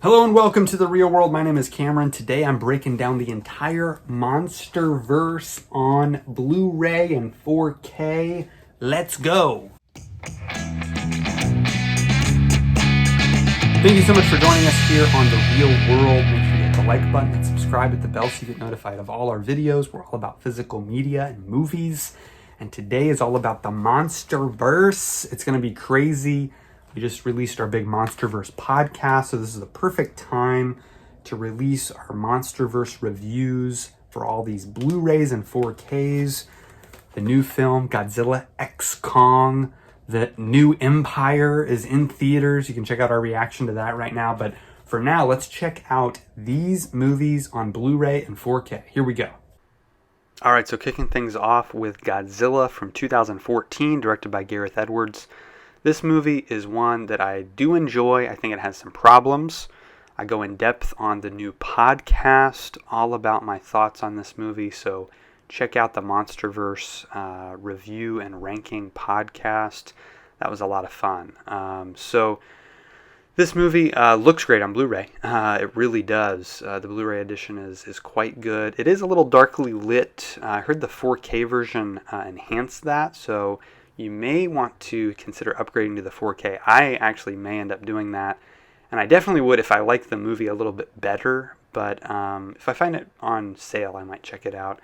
Hello and welcome to the real world. My name is Cameron. Today I'm breaking down the entire MonsterVerse on Blu-ray and 4K. Let's go. Thank you so much for joining us here on the real world. Make sure you hit the like button and subscribe with the bell so you get notified of all our videos. We're all about physical media and movies. And today is all about the MonsterVerse. It's going to be crazy. We just released our big MonsterVerse podcast, so this is the perfect time to release our MonsterVerse reviews for all these Blu-rays and 4Ks. The new film, Godzilla x Kong, the new Empire is in theaters. You can check out our reaction to that right now. But for now, let's check out these movies on Blu-ray and 4K. Here we go. All right, so kicking things off with Godzilla from 2014, directed by Gareth Edwards. This movie is one that I do enjoy. I think it has some problems. I go in depth on the new podcast, all about my thoughts on this movie. So check out the MonsterVerse review and ranking podcast. That was a lot of fun. So this movie looks great on Blu-ray. It really does. The Blu-ray edition is quite good. It is a little darkly lit. I heard the 4K version enhanced that, so you may want to consider upgrading to the 4K. I actually may end up doing that, and I definitely would if I like the movie a little bit better, but if I find it on sale, I might check it out.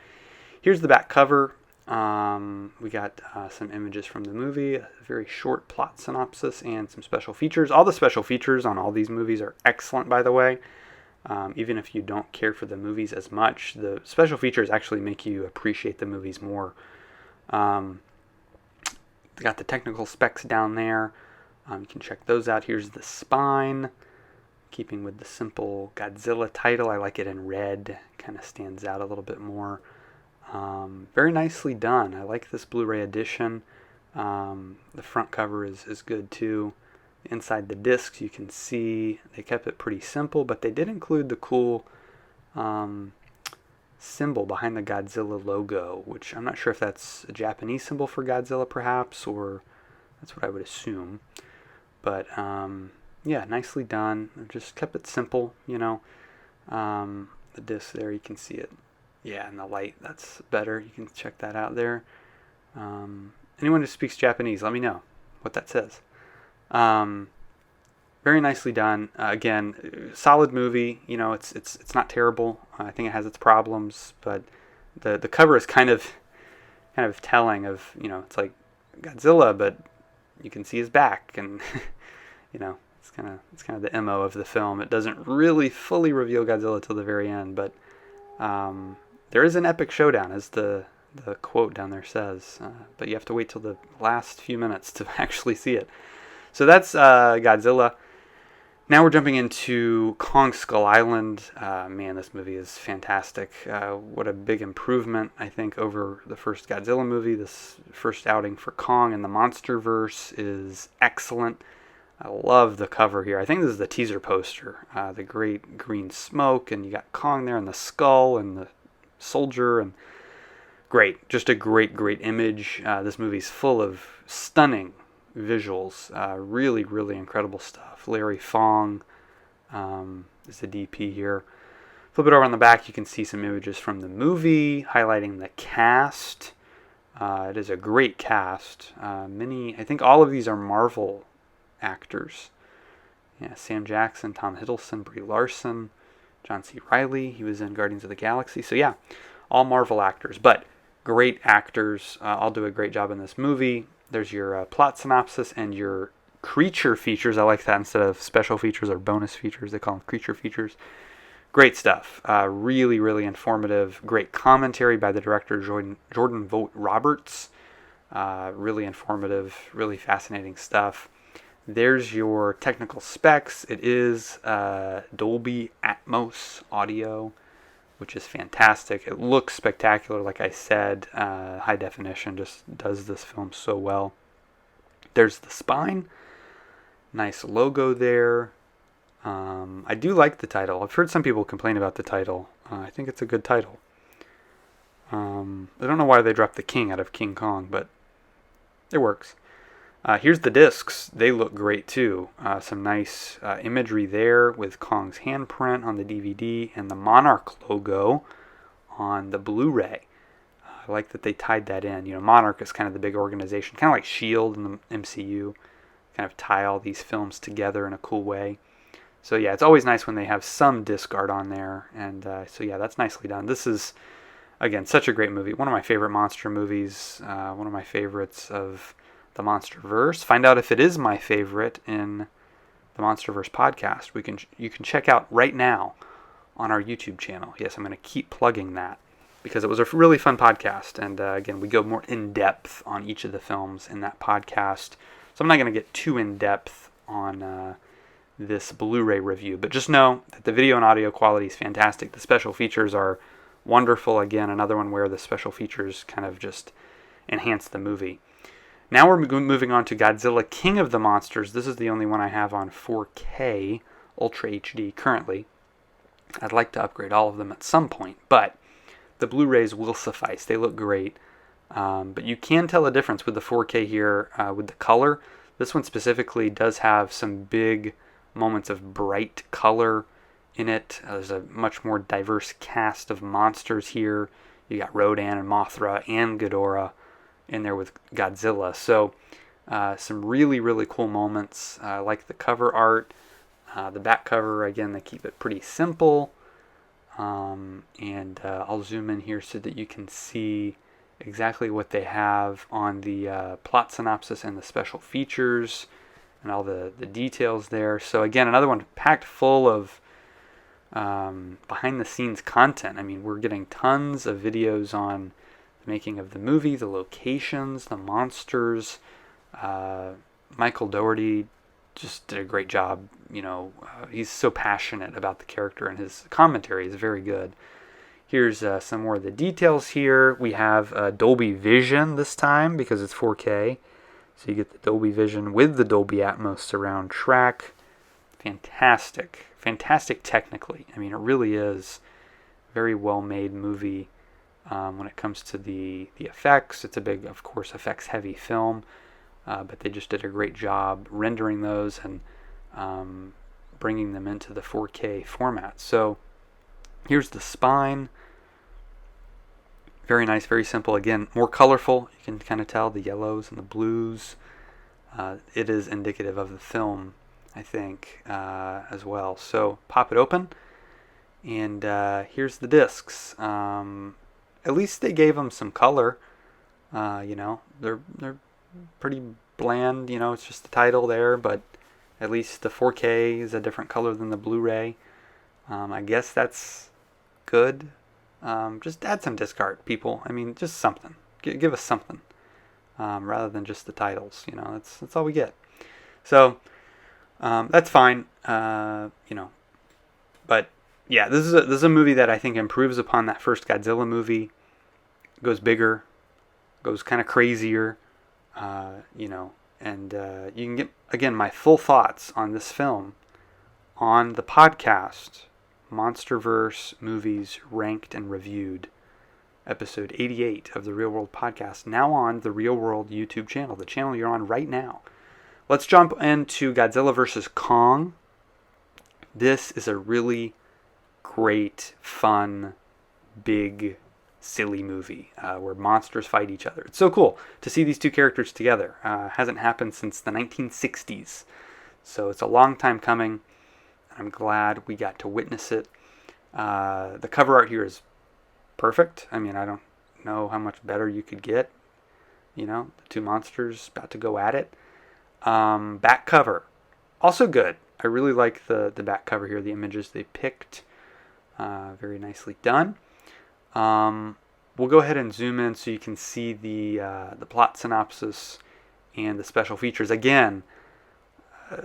Here's the back cover. We got some images from the movie, a very short plot synopsis, and some special features. All the special features on all these movies are excellent, by the way. Even if you don't care for the movies as much, the special features actually make you appreciate the movies more. Got the technical specs down there. You can check those out. Here's the spine. Keeping with the simple Godzilla title, I like it in red. Kind of stands out a little bit more. Very nicely done. I like this Blu-ray edition. The front cover is good too. Inside the discs, you can see they kept it pretty simple, but they did include the cool symbol behind the Godzilla logo, which I'm not sure if that's a Japanese symbol for Godzilla perhaps, or that's what I would assume. But yeah, nicely done. Just kept it simple, you know. The disc there, you can see it. Yeah, and the light, that's better. You can check that out there. Anyone who speaks Japanese, let me know what that says. Very nicely done. Again, solid movie. You know, it's not terrible. I think it has its problems, but the cover is kind of telling of, you know, it's like Godzilla, but you can see his back, and you know, it's kind of the MO of the film. It doesn't really fully reveal Godzilla till the very end, but there is an epic showdown, as the quote down there says, but you have to wait till the last few minutes to actually see it. So that's Godzilla. Now we're jumping into Kong Skull Island. Man, this movie is fantastic. What a big improvement, I think, over the first Godzilla movie. This first outing for Kong in the MonsterVerse is excellent. I love the cover here. I think this is the teaser poster. The great green smoke, and you got Kong there, and the skull, and the soldier, and great. Just a great image. This movie's full of stunning visuals. Really, really incredible stuff. Larry Fong is the DP here. Flip it over on the back, you can see some images from the movie highlighting the cast. It is a great cast. I think all of these are Marvel actors. Yeah, Sam Jackson, Tom Hiddleston, Brie Larson, John C. Reilly. He was in Guardians of the Galaxy. So yeah, all Marvel actors, but great actors. All do a great job in this movie. There's your plot synopsis and your creature features. I like that instead of special features or bonus features. They call them creature features. Great stuff. Really, really informative. Great commentary by the director, Jordan Vogt Roberts. Really informative, really fascinating stuff. There's your technical specs. It is Dolby Atmos audio, which is fantastic. It looks spectacular, like I said. High definition just does this film so well. There's the spine. Nice logo there. I do like the title. I've heard some people complain about the title. I think it's a good title. I don't know why they dropped the King out of King Kong, but it works. Here's the discs. They look great too. Some nice imagery there with Kong's handprint on the DVD and the Monarch logo on the Blu-ray. I like that they tied that in. Monarch is kind of the big organization, kind of like S.H.I.E.L.D. in the MCU, kind of tie all these films together in a cool way. So yeah, it's always nice when they have some disc art on there, and so yeah, that's nicely done. This is, again, such a great movie. One of my favorite monster movies, one of my favorites of the MonsterVerse. Find out if it is my favorite in the MonsterVerse podcast. You can check out right now on our YouTube channel. Yes, I'm going to keep plugging that because it was a really fun podcast, and again, we go more in depth on each of the films in that podcast. So I'm not going to get too in depth on this Blu-ray review, but just know that the video and audio quality is fantastic. The special features are wonderful. Again, another one where the special features kind of just enhance the movie. Now we're moving on to Godzilla King of the Monsters. This is the only one I have on 4K Ultra HD currently. I'd like to upgrade all of them at some point, but the Blu-rays will suffice. They look great, but you can tell a difference with the 4K here with the color. This one specifically does have some big moments of bright color in it. There's a much more diverse cast of monsters here. You got Rodan and Mothra and Ghidorah in there with Godzilla. So some really, really cool moments. I like the cover art. The back cover, again, they keep it pretty simple. And I'll zoom in here so that you can see exactly what they have on the plot synopsis and the special features and all the details there. So again, another one packed full of behind the scenes content. I mean, we're getting tons of videos on the making of the movie, the locations, the monsters. Michael Dougherty just did a great job. He's so passionate about the character, and his commentary is very good. Here's some more of the details here. We have Dolby Vision this time because it's 4K. So you get the Dolby Vision with the Dolby Atmos surround track. Fantastic. Fantastic technically. I mean, it really is a very well-made movie when it comes to the effects. It's a big, of course, effects-heavy film. But they just did a great job rendering those and bringing them into the 4K format. So here's the spine. Very nice, very simple. Again, more colorful. You can kind of tell the yellows and the blues. It is indicative of the film, I think, as well. So pop it open, and here's the discs. At least they gave them some color. They're pretty bland. It's just the title there, but at least the 4K is a different color than the Blu-ray. I guess that's good. Just add some disc art, people. I mean, just something. Give us something, rather than just the titles. That's all we get. So that's fine. But yeah, this is a movie that I think improves upon that first Godzilla movie. Goes bigger, goes kind of crazier. And you can get, again, my full thoughts on this film on the podcast, MonsterVerse Movies Ranked and Reviewed, episode 88 of the Real World Podcast, now on the Real World YouTube channel, the channel you're on right now. Let's jump into Godzilla vs. Kong. This is a really great, fun, big, silly movie where monsters fight each other. It's so cool to see these two characters together. Hasn't happened since the 1960s, so it's a long time coming. I'm glad we got to witness it. The cover art here is perfect. I mean, I don't know how much better you could get. The two monsters about to go at it. Back cover, also good. I really like the back cover here, the images they picked. Very nicely done. We'll go ahead and zoom in so you can see the plot synopsis and the special features. Again,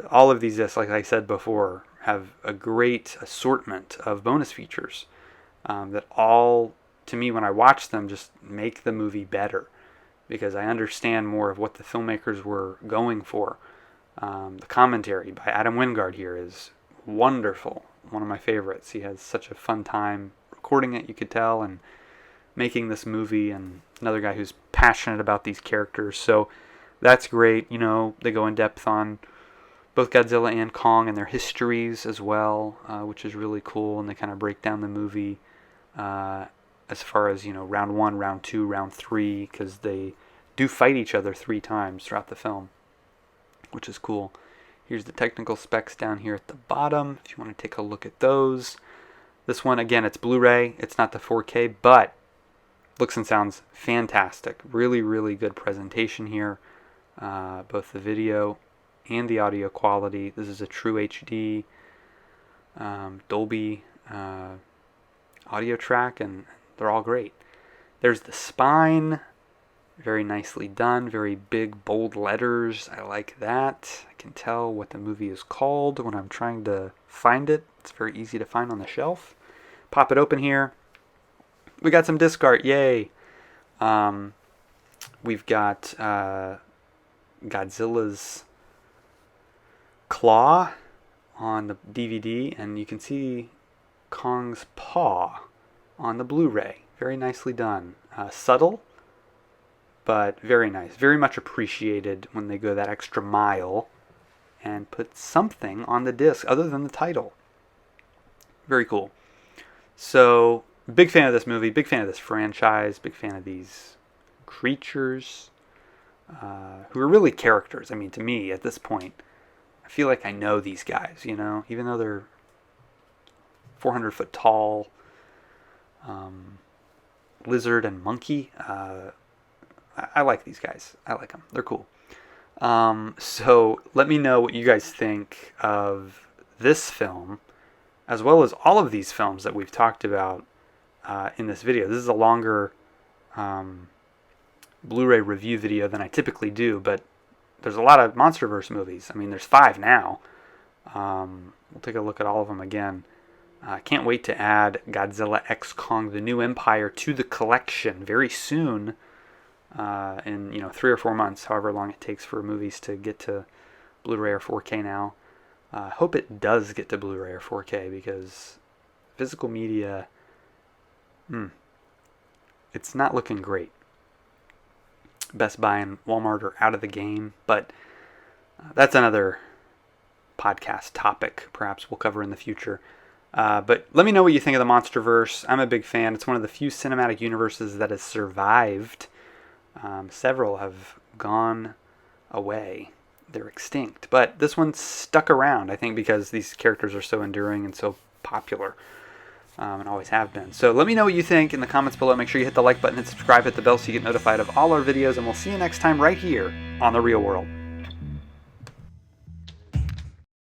all of these discs, like I said before, have a great assortment of bonus features that all, to me, when I watch them, just make the movie better because I understand more of what the filmmakers were going for. The commentary by Adam Wingard here is wonderful. One of my favorites. He has such a fun time recording it, you could tell, and making this movie, and another guy who's passionate about these characters. So That's great. You know, they go in depth on both Godzilla and Kong and their histories as well, which is really cool. And they kind of break down the movie as far as, you know, round 1, round 2, round 3, because they do fight each other 3 times throughout the film, which is cool. Here's the technical specs down here at the bottom, if you want to take a look at those. This one, again, it's Blu-ray. It's not the 4K, but looks and sounds fantastic. Really, really good presentation here. Both the video and the audio quality. This is a true HD Dolby audio track, and they're all great. There's the spine. Very nicely done. Very big, bold letters. I like that. I can tell what the movie is called when I'm trying to find it. It's very easy to find on the shelf. Pop it open here. We got some disc art. Yay. We've got Godzilla's claw on the DVD, and you can see Kong's paw on the Blu-ray. Very nicely done. Subtle, but very nice. Very much appreciated when they go that extra mile and put something on the disc other than the title. Very cool. So, big fan of this movie, big fan of this franchise, big fan of these creatures who are really characters. I mean, to me, at this point, I feel like I know these guys, you know, even though they're 400 foot tall, lizard and monkey. I like these guys. I like them. They're cool. So let me know what you guys think of this film, as well as all of these films that we've talked about in this video. This is a longer Blu-ray review video than I typically do, but there's a lot of MonsterVerse movies. I mean, there's 5 now. We'll take a look at all of them again. Can't wait to add Godzilla x Kong: The New Empire to the collection very soon. In 3 or 4 months, however long it takes for movies to get to Blu-ray or 4K now. Hope it does get to Blu-ray or 4K, because physical media, it's not looking great. Best Buy and Walmart are out of the game, but that's another podcast topic perhaps we'll cover in the future. But let me know what you think of the MonsterVerse. I'm a big fan. It's one of the few cinematic universes that has survived. Several have gone away. They're extinct. But this one stuck around, I think, because these characters are so enduring and so popular. And always have been. So let me know what you think in the comments below. Make sure you hit the like button and subscribe, hit the bell so you get notified of all our videos. And we'll see you next time right here on The Real World.